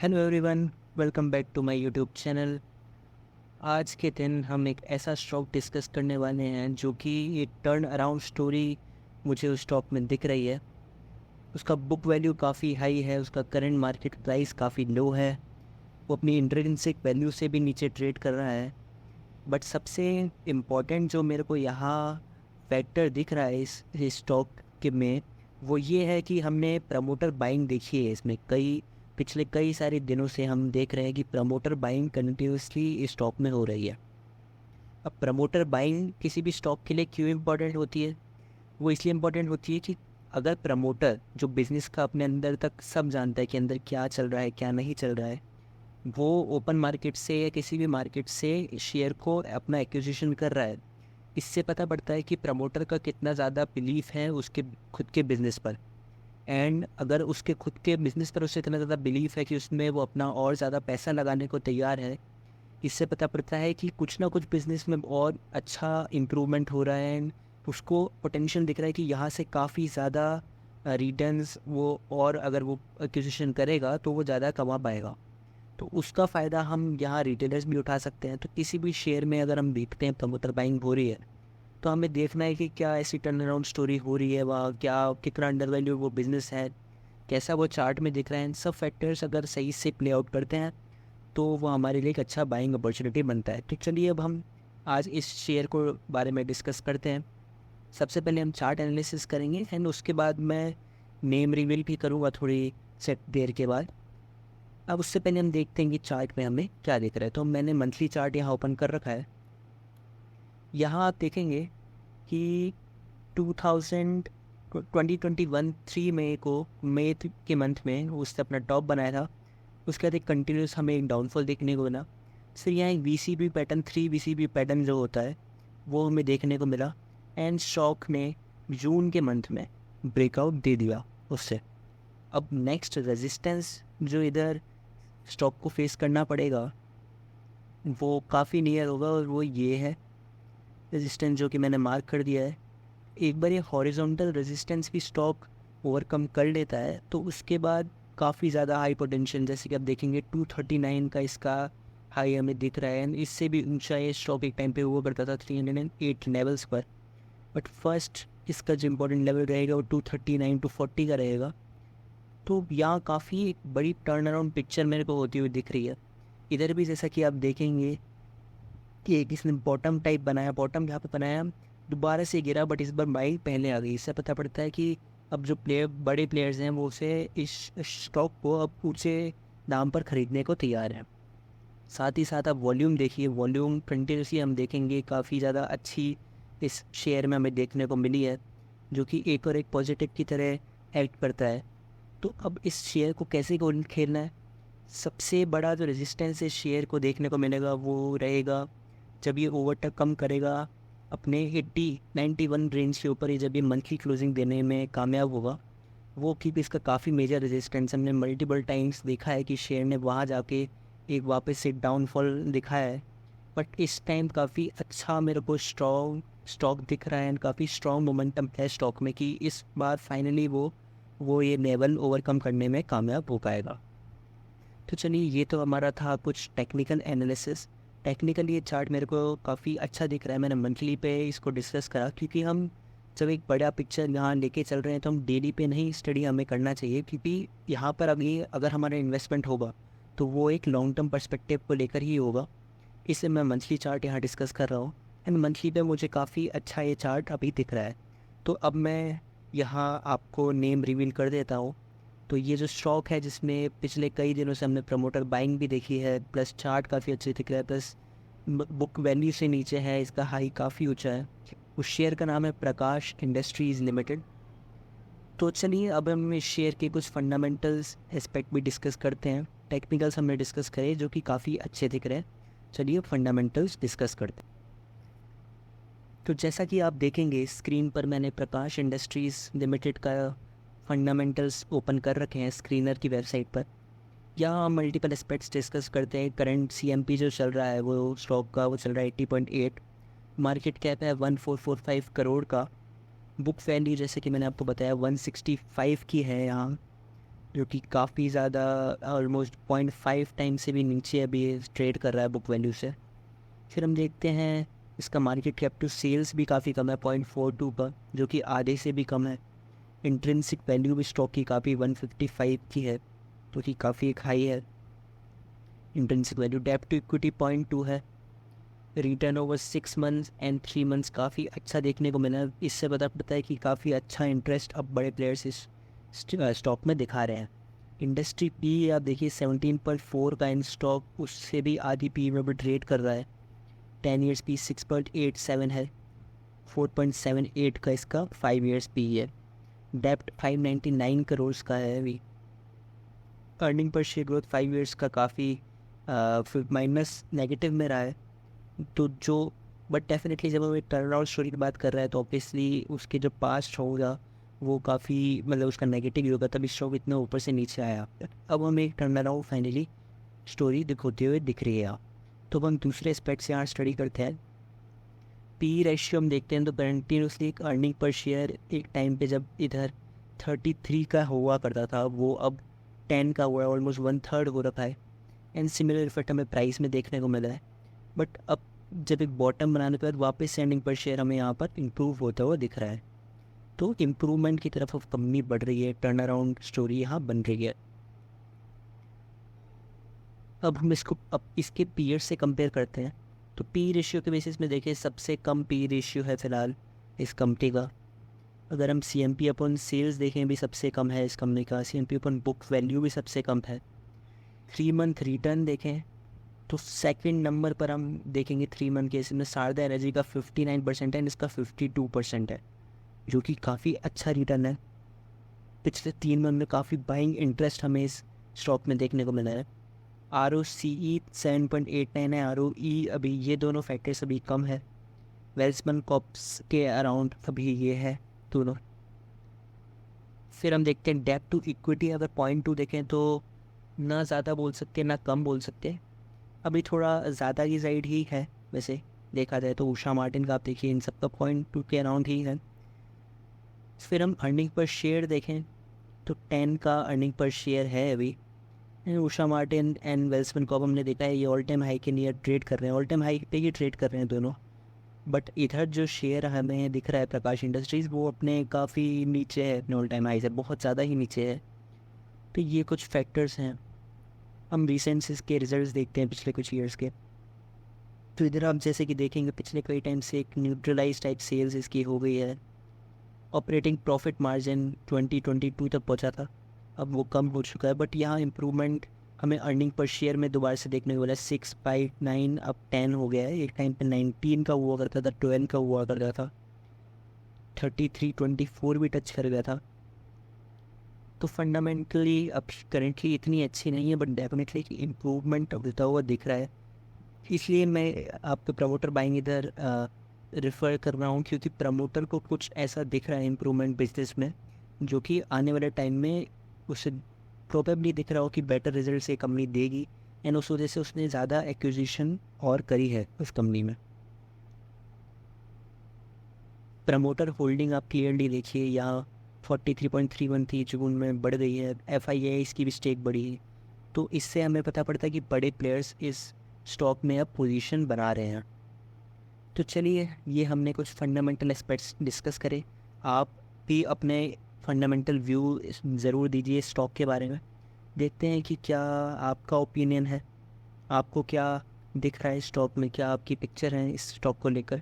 Hello everyone, welcome back to my YouTube channel. आज के दिन हम एक ऐसा स्टॉक डिस्कस करने वाले हैं जो कि एक टर्न अराउंड स्टोरी मुझे उस स्टॉक में दिख रही है। उसका बुक वैल्यू काफ़ी हाई है, उसका करंट मार्केट प्राइस काफ़ी लो है, वो अपनी इंट्रिंसिक वैल्यू से भी नीचे ट्रेड कर रहा है। बट सबसे इम्पॉर्टेंट जो मेरे को यहाँ फैक्टर दिख रहा है इस स्टॉक के में, वो ये है कि हमने प्रमोटर बाइंग देखी है इसमें। पिछले कई सारे दिनों से हम देख रहे हैं कि प्रमोटर बाइंग कंटिन्यूसली इस स्टॉक में हो रही है। अब प्रमोटर बाइंग किसी भी स्टॉक के लिए क्यों इम्पोर्टेंट होती है? वो इसलिए इम्पोर्टेंट होती है कि अगर प्रमोटर जो बिज़नेस का अपने अंदर तक सब जानता है कि अंदर क्या चल रहा है क्या नहीं चल रहा है, वो ओपन मार्केट से या किसी भी मार्केट से शेयर को अपना एक्विजिशन कर रहा है, इससे पता पड़ता है कि प्रमोटर का कितना ज़्यादा बिलीफ है उसके खुद के बिज़नेस पर। एंड अगर उसके खुद के बिज़नेस पर उसे इतना ज़्यादा बिलीफ है कि उसमें वो अपना और ज़्यादा पैसा लगाने को तैयार है, इससे पता पड़ता है कि कुछ ना कुछ बिज़नेस में और अच्छा इम्प्रूवमेंट हो रहा है। एंड उसको पोटेंशियल दिख रहा है कि यहाँ से काफ़ी ज़्यादा रिटर्न्स वो, और अगर वो एक्विजिशन करेगा तो वो ज़्यादा कमा पाएगा। तो उसका फ़ायदा हम यहाँ रिटेलर्स भी उठा सकते हैं। तो किसी भी शेयर में अगर हम देखते हैं प्रमोटर बाइंग हो रही है, तो हमें देखना है कि क्या ऐसी टर्न अराउंड स्टोरी हो रही है, वहाँ क्या कितना अंडर वैल्यू वो बिज़नेस है, कैसा वो चार्ट में दिख रहा है। इन सब फैक्टर्स अगर सही से प्ले आउट करते हैं तो वो हमारे लिए एक अच्छा बाइंग अपॉर्चुनिटी बनता है। तो चलिए अब हम आज इस शेयर को बारे में डिस्कस करते हैं। सबसे पहले हम चार्ट एनालिसिस करेंगे एंड उसके बाद मैं नेम रिवील भी करूँगा थोड़ी सेट देर के बाद। अब उससे पहले हम देखते हैं कि चार्ट में हमें क्या दिख रहा है। तो मैंने मंथली चार्ट यहाँ ओपन कर रखा है। यहाँ आप देखेंगे कि 2021 3 मई को के मंथ में उसने अपना टॉप बनाया था। उसके बाद एक कंटिन्यूस हमें एक डाउनफॉल देखने को मिला। फिर यहाँ एक वीसीबी पैटर्न, 3 वीसीबी पैटर्न जो होता है वो हमें देखने को मिला। एंड स्टॉक ने जून के मंथ में ब्रेकआउट दे दिया उससे। अब नेक्स्ट रेजिस्टेंस जो इधर स्टॉक को फेस करना पड़ेगा वो काफ़ी नियर होगा, और वो ये है रेजिस्टेंस जो कि मैंने मार्क कर दिया है। एक बार ये हॉरिजॉन्टल रेजिस्टेंस भी स्टॉक ओवरकम कर लेता है तो उसके बाद काफ़ी ज़्यादा हाई पोटेंशियल, जैसे कि आप देखेंगे 239 का इसका हाई हमें दिख रहा है। एंड इससे भी ऊंचा ये स्टॉक एक टाइम पे हुआ करता था 308 लेवल्स पर। बट फर्स्ट इसका जो इम्पोर्टेंट लेवल रहेगा वो 239 टू 40 का रहेगा। तो यहाँ काफ़ी एक बड़ी टर्न अराउंड पिक्चर मेरे को होती हुई दिख रही है। इधर भी जैसा कि आप देखेंगे कि एक इसने बॉटम टाइप बनाया, बॉटम यहाँ पे बनाया, दोबारा से गिरा, बट इस बार बाइंग पहले आ गई। इससे पता पड़ता है कि अब जो बड़े प्लेयर्स हैं वो उसे इस स्टॉक को अब ऊँचे दाम पर ख़रीदने को तैयार हैं। साथ ही साथ आप वॉल्यूम देखिए, वॉल्यूम कंटिन्यूसली हम देखेंगे काफ़ी ज़्यादा अच्छी इस शेयर में हमें देखने को मिली है, जो कि एक और एक पॉजिटिव की तरह एक्ट करता है। तो अब इस शेयर को कैसे खेलना है? सबसे बड़ा जो रेजिस्टेंस इस शेयर को देखने को मिलेगा वो रहेगा जब ये ओवरटेक कम करेगा अपने 80-91 रेंज के ऊपर। ये जब ये मंथली क्लोजिंग देने में कामयाब होगा, वो कि इसका काफ़ी मेजर रेजिस्टेंस हमने मल्टीपल टाइम्स देखा है कि शेयर ने वहाँ जाके एक वापस से डाउनफॉल दिखाया है। बट इस टाइम काफ़ी अच्छा मेरे को स्ट्रॉन्ग स्टॉक दिख रहा है एंड काफ़ी स्ट्रॉन्ग मोमेंटम है स्टॉक में कि इस बार फाइनली वो ये लेवल ओवरकम करने में कामयाब हो पाएगा। तो चलिए, ये तो हमारा था कुछ टेक्निकल एनालिसिस। टेक्निकली ये चार्ट मेरे को काफ़ी अच्छा दिख रहा है। मैंने मंथली पे इसको डिस्कस करा क्योंकि हम जब एक बड़ा पिक्चर यहाँ लेके चल रहे हैं तो हम डेली पे नहीं स्टडी हमें करना चाहिए, क्योंकि यहाँ पर अभी अगर हमारा इन्वेस्टमेंट होगा तो वो एक लॉन्ग टर्म पर्सपेक्टिव को लेकर ही होगा। इससे मैं मंथली चार्ट यहाँ डिस्कस कर रहा हूँ एंड मंथली पे मुझे काफ़ी अच्छा ये चार्ट अभी दिख रहा है। तो अब मैं यहाँ आपको नेम रिवील कर देता हूँ। तो ये जो स्टॉक है जिसमें पिछले कई दिनों से हमने प्रमोटर बाइंग भी देखी है, प्लस चार्ट काफ़ी अच्छे दिख रहा है, प्लस बुक वैल्यू से नीचे है, इसका हाई काफ़ी ऊंचा है। उस शेयर का नाम है प्रकाश इंडस्ट्रीज़ लिमिटेड। तो चलिए अब हम इस शेयर के कुछ फंडामेंटल्स एस्पेक्ट भी डिस्कस करते हैं। टेक्निकल्स हमने डिस्कस करे जो कि काफ़ी अच्छे दिख रहे हैं। चलिए फंडामेंटल्स डिस्कस करते हैं। तो जैसा कि आप देखेंगे स्क्रीन पर मैंने प्रकाश इंडस्ट्रीज़ लिमिटेड का फंडामेंटल्स ओपन कर रखे हैं स्क्रीनर की वेबसाइट पर। यहाँ हम मल्टीपल एस्पेक्ट्स डिस्कस करते हैं। करंट सीएमपी जो चल रहा है वो स्टॉक का वो चल रहा है 80.8, मार्केट कैप है 1445 करोड़ का, बुक वैल्यू जैसे कि मैंने आपको बताया 165 की है यहाँ। जो कि काफ़ी ज़्यादा ऑलमोस्ट 0.5 टाइम से भी नीचे अभी ट्रेड कर रहा है बुक वैल्यू से। फिर हम देखते हैं इसका मार्केट कैप टू सेल्स भी काफ़ी कम है 0.42 पर, जो कि आधे से भी कम है। इंट्रिंसिक वैल्यू भी स्टॉक की काफ़ी 155 की है, जो कि काफ़ी एक हाई है इंट्रिंसिक वैल्यू। डेब्ट टू इक्विटी 0.2 है। Return over 6 months and 3 months काफ़ी अच्छा देखने को मिला। इससे पता पड़ता है कि काफ़ी अच्छा इंटरेस्ट अब बड़े प्लेयर्स इस स्टॉक में दिखा रहे हैं। इंडस्ट्री पी आप देखिए 17.4 का इन स्टॉक, उससे भी आधी पी में भी ट्रेड कर रहा है। 10 ईयर्स पी 6.87 है। 4.78 का इसका 5 ईयर्स पी है। डेप्ट 599 करोड़ का है अभी। Earning per share growth 5 years का काफ़ी माइनस नेगेटिव में रहा है। तो जो बट डेफिनेटली जब हम एक टर्न अराउंड स्टोरी की बात कर रहा है तो ऑब्वियसली उसके जो पास्ट होगा वो काफ़ी मतलब उसका नेगेटिव ही होगा, तभी स्टॉक इतना ऊपर से नीचे आया। अब हमें एक टर्न अराउंड फाइनली स्टोरी दिखोते हुए दिख रही है। तो हम दूसरे एस्पेक्ट से यहाँ स्टडी करते हैं। पी रेशियो हम देखते हैं तो कंटिन्यूसली एक अर्निंग पर शेयर एक टाइम पे जब इधर 33 का हुआ करता था, वो अब 10 का हुआ है, ऑलमोस्ट 1/3 हो रखा है। एंड सिमिलर इफेक्ट हमें प्राइस में देखने को मिला है। बट अब जब एक बॉटम बनाने के बाद वापस से अर्निंग पर शेयर हमें यहाँ पर इम्प्रूव होता हुआ दिख रहा है। तो इम्प्रूवमेंट की तरफ अब कंपनी बढ़ रही है, टर्न अराउंड स्टोरी यहाँ बन रही है। अब हम इसको अब इसके पीयर से कंपेयर करते हैं। तो पी रेशियो के बेसिस में देखें सबसे कम पी रेशियो है फ़िलहाल इस कंपनी का। अगर हम सी एम पी अपन सेल्स देखें भी सबसे कम है इस कंपनी का। सी एम पी अपन बुक वैल्यू भी सबसे कम है। 3 मंथ रिटर्न देखें तो सेकंड नंबर पर हम देखेंगे 3 मंथ के, इसमें शारदा एनर्जी का 59% है एंड इसका 52% है, जो कि काफ़ी अच्छा रिटर्न है। पिछले 3 मंथ में काफ़ी बाइंग इंटरेस्ट हमें इस स्टॉक में देखने को मिला है। आर ओ सी ई 7.89 है। आर ओ ई अभी ये दोनों फैक्टर्स अभी कम है। वेल्समन कॉप्स के अराउंड अभी ये है दोनों। फिर हम देखते हैं डेब्ट टू इक्विटी, अगर 0.2 देखें तो ना ज़्यादा बोल सकते ना कम बोल सकते, अभी थोड़ा ज़्यादा की साइड ही है वैसे देखा जाए तो। उषा मार्टिन का आप देखिए इन सबका 0.2 के अराउंड ही है। फिर हम अर्निंग पर शेयर देखें तो 10 का अर्निंग पर शेयर है अभी। उषा मार्टिन एंड वेल्समन को हमने देखा है ये ऑल टाइम हाई के नियर ट्रेड कर रहे हैं, ऑल टाइम हाई पे ही ट्रेड कर रहे हैं दोनों। बट इधर जो शेयर हमें दिख रहा है प्रकाश इंडस्ट्रीज़, वो अपने काफ़ी नीचे है, अपने ऑल टाइम हाई से बहुत ज़्यादा ही नीचे है। तो ये कुछ फैक्टर्स हैं। हम रिसेंट इसके रिजल्ट्स देखते हैं पिछले कुछ ईयर्स के। तो इधर आप जैसे कि देखेंगे पिछले कई टाइम से एक न्यूट्रलाइज टाइप सेल्स इसकी हो गई है। ऑपरेटिंग प्रॉफिट मार्जिन 2022 तक पहुंचा था, अब वो कम हो चुका है। बट यहाँ इम्प्रूवमेंट हमें अर्निंग पर शेयर में दोबारा से देखने को मिला। 6.9 अब 10 हो गया है। एक टाइम पे 19 का हुआ करता था, 12 का हुआ करता था, 33-24 भी टच कर गया था। तो फंडामेंटली अब करेंटली इतनी अच्छी नहीं है, बट डेफिनेटली इम्प्रूवमेंट होता हुआ दिख रहा है। इसलिए मैं आपको प्रमोटर बाइंग इधर रेफ़र कर रहा हूँ, क्योंकि प्रमोटर को कुछ ऐसा दिख रहा है इम्प्रूवमेंट बिजनेस में, जो कि आने वाले टाइम में उसे प्रोबेबली दिख रहा हो कि बेटर रिजल्ट ये कंपनी देगी। एंड उस वजह से उसने ज़्यादा एक्विजिशन और करी है उस कंपनी में। प्रमोटर होल्डिंग आप क्लियरली देखिए, यहाँ 43.31 थी, जून में बढ़ गई है। FII इसकी भी स्टेक बढ़ी है। तो इससे हमें पता पड़ता है कि बड़े प्लेयर्स इस स्टॉक में अब पोजीशन बना रहे हैं। तो चलिए ये हमने कुछ फंडामेंटल एस्पेक्ट्स डिस्कस करे। आप भी अपने फंडामेंटल व्यू ज़रूर दीजिए स्टॉक के बारे में। देखते हैं कि क्या आपका ओपिनियन है, आपको क्या दिख रहा है स्टॉक में, क्या आपकी पिक्चर है इस स्टॉक को लेकर।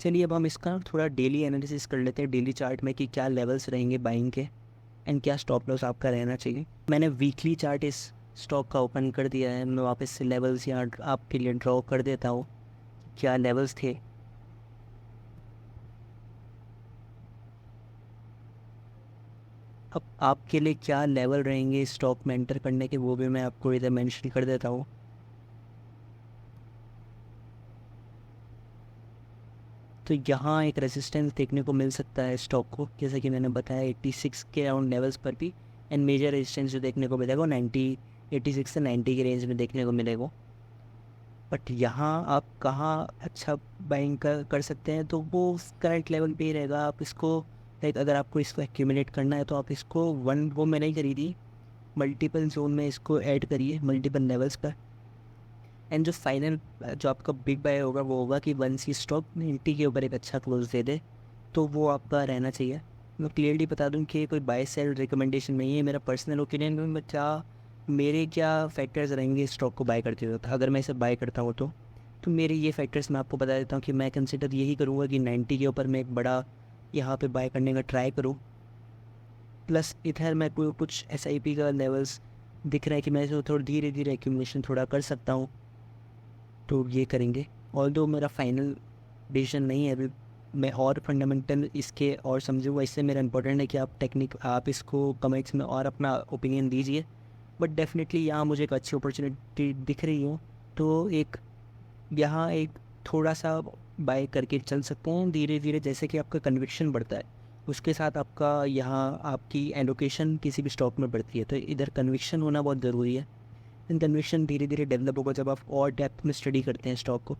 चलिए अब हम इसका थोड़ा डेली एनालिसिस कर लेते हैं डेली चार्ट में कि क्या लेवल्स रहेंगे बाइंग के एंड क्या स्टॉप लॉस आपका रहना चाहिए। मैंने वीकली चार्ट इस स्टॉक का ओपन कर दिया है। मैं वापस से लेवल्स यहाँ आपके लिए ड्रॉ कर देता हूँ, क्या लेवल्स थे। अब आपके लिए क्या लेवल रहेंगे स्टॉक में एंटर करने के, वो भी मैं आपको इधर मेंशन कर देता हूँ। तो यहाँ एक रेजिस्टेंस देखने को मिल सकता है स्टॉक को, जैसा कि मैंने बताया 86 के अराउंड लेवल्स पर भी। एंड मेजर रेजिस्टेंस जो देखने को मिलेगा वो 86 से 90 के रेंज में देखने को मिलेगा। बट यहाँ आप कहाँ अच्छा बाइंग कर सकते हैं, तो वो करंट लेवल पे ही रहेगा। आप इसको लाइक अगर आपको इसको एक्यूमुलेट करना है तो आप इसको वो मैंने ही खरीदी मल्टीपल जोन में इसको ऐड करिए, मल्टीपल लेवल्स पर। एंड जो फाइनल जो आपका बिग बाय होगा वो होगा कि वंस ये स्टॉक 90 के ऊपर एक अच्छा क्लोज दे दे तो वो आपका रहना चाहिए। मैं क्लियरली बता दूं कि कोई बाय सेल रिकमेंडेशन नहीं है, मेरा पर्सनल ओपिनियन में मेरे क्या फैक्टर्स रहेंगे स्टॉक को बाय करते हुए। अगर मैं इसे बाय करता हूँ तो मेरे ये फैक्टर्स मैं आपको बता देता हूँ कि मैं कंसिडर यही करूँगा कि 90 के ऊपर मैं एक बड़ा यहाँ पे बाय करने का ट्राई करूँ। प्लस इधर मैं कुछ SIP का लेवल्स दिख रहा है कि मैं इसको थोड़ा धीरे धीरे एक्यूमुलेशन थोड़ा कर सकता हूँ, तो ये करेंगे। ऑल्दो मेरा फाइनल डिसीजन नहीं है अभी, मैं और फंडामेंटल इसके और समझूंगा। इससे मेरा इंपॉर्टेंट है कि आप इसको कमेंट्स में और अपना ओपिनियन दीजिए। बट डेफिनेटली यहाँ मुझे एक अच्छी अपॉर्चुनिटी दिख रही हो, तो यहाँ एक थोड़ा सा बाय करके चल सकते हैं धीरे धीरे। जैसे कि आपका कन्विक्शन बढ़ता है उसके साथ आपका यहाँ आपकी एलोकेशन किसी भी स्टॉक में बढ़ती है, तो इधर कन्विक्शन होना बहुत ज़रूरी है। इन कन्विक्शन धीरे धीरे डेवलप होगा जब आप और डेप्थ में स्टडी करते हैं स्टॉक को।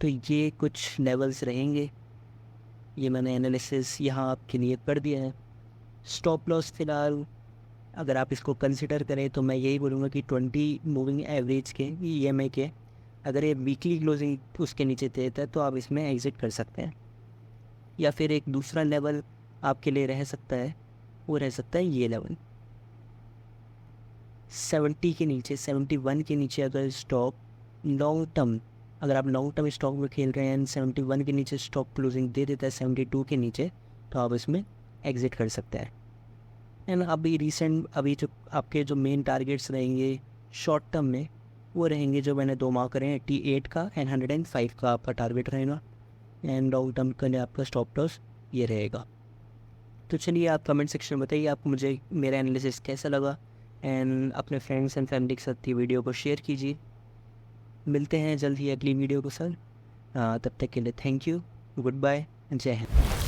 तो ये कुछ लेवल्स रहेंगे, ये मैंने एनालिसिस यहाँ आपके लिए कर दिया है। स्टॉप लॉस फ़िलहाल अगर आप इसको कंसिडर करें तो मैं यही बोलूँगा कि 20 मूविंग एवरेज के EMA के अगर ये वीकली क्लोजिंग उसके नीचे देता है तो आप इसमें एग्ज़िट कर सकते हैं। या फिर एक दूसरा लेवल आपके लिए रह सकता है, वो रह सकता है ये लेवल 70 के नीचे, 71 के नीचे। अगर स्टॉक लॉन्ग टर्म, अगर आप लॉन्ग टर्म स्टॉक में खेल रहे हैं एंड 71 के नीचे स्टॉक क्लोजिंग दे देता है 72 के नीचे, तो आप इसमें एग्ज़िट कर सकते हैं। एंड अभी जो आपके जो मेन टारगेट्स रहेंगे शॉर्ट टर्म में वो रहेंगे जो मैंने 2 मार्क करे हैं, 88 का एंड 105 का आपका टारगेट रहेगा। एंड लॉन्ग टर्म के लिए आपका स्टॉप लॉस ये रहेगा। तो चलिए आप कमेंट सेक्शन में बताइए आपको मुझे मेरा एनालिसिस कैसा लगा, एंड अपने फ्रेंड्स एंड फैमिली के साथ ये वीडियो को शेयर कीजिए। मिलते हैं जल्द ही अगली वीडियो को सर, तब तक के लिए थैंक यू, गुड बाय, जय हिंद।